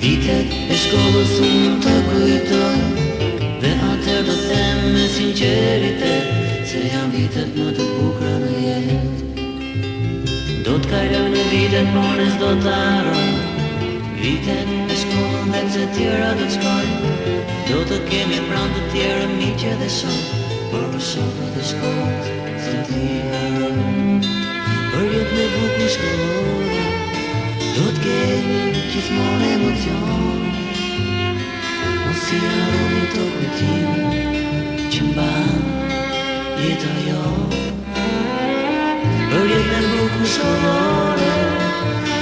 Vitet e shkollës unë të kujtoj, dhe atër do them me sinqeritet se janë vitet më të bukura në jetë. Do t'kajloj në vitet, por ne s'do t'harroj vitet e shkollën dhe pse tjera do t'shkojnë. Do të kemi pranë të tjerë miqe dhe shok, por për shokët e shkollës s'do t'i harroj. Për jetë me bukur shkollore do t'kemi gjithmonë emocion. Mos i harroni këto kujtime që mban jeta jonë. Për jetë me bukur shkollore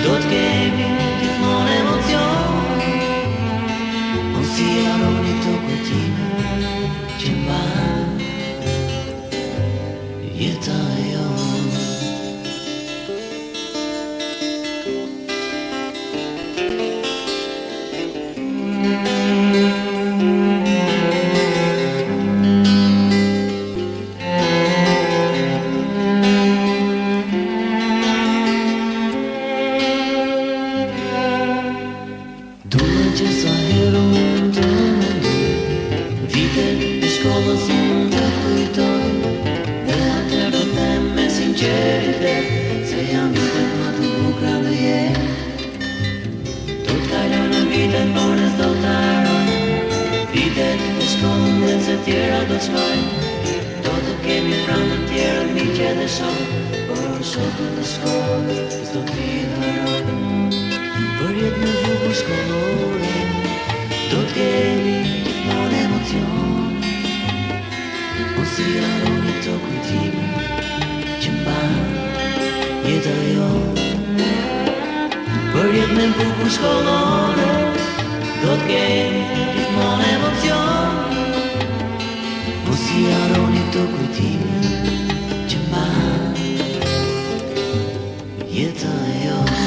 do t'kemi gjithmonë emocion. Mos i harroni këto kujtime që mban jeta jonë. Që sa herë unë të mendoj, vitet e shkollës unë të kujtoj, dhe atër do them me sinqeritet se janë vitet më të bukura në jetë. Do t'kajloj në vitet, por ne s'do t'harroj vitet e shkollën dhe pse tjera do t'shkojnë. Do të kemi pranë të tjerë miqe dhe shok, por shokët e shkollës s'do t'i harroj. Për jetë me bukur shkollore do t'kemi gjithmonë emocion. Mos i harroni këto kujtime që mban jeta jonë. Për jetë me bukur shkollore do t'kemi gjithmonë emocion. Mos i harroni këto kujtime që mban jeta jonë.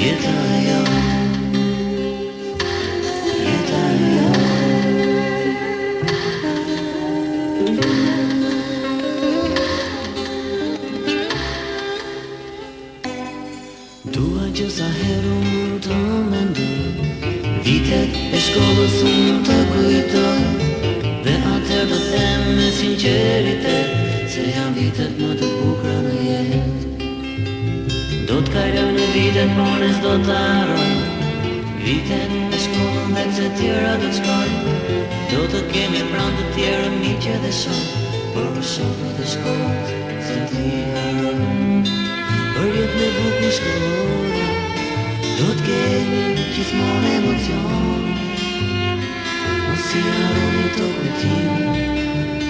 Jeta jonë, jeta jonë. Dua që sa herë unë të mendoj, vitet e shkollës unë të kujtoj, dhe atër do them me sinqeritet se janë vitet më të bukura në jetë. Do t'kajloj në vitet, por ne s'do t'harroj vitet e shkollën dhe pse tjera do t'shkojnë. Do të kemi pranë të tjerë miqe dhe shok, por për shokët e shkollës s'do t'i harroj. Për jetë me bukur shkollore do t'kemi gjithmonë emocion. Mos i harroni këto kujtime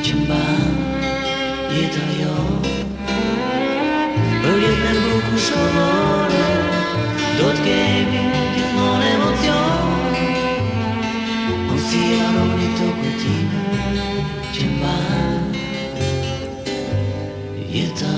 që mban jeta jonë. Për jetë me bukur shkollore do t'kemi gjithmonë emocion. Mos i harroni këto kujtime që mban jeta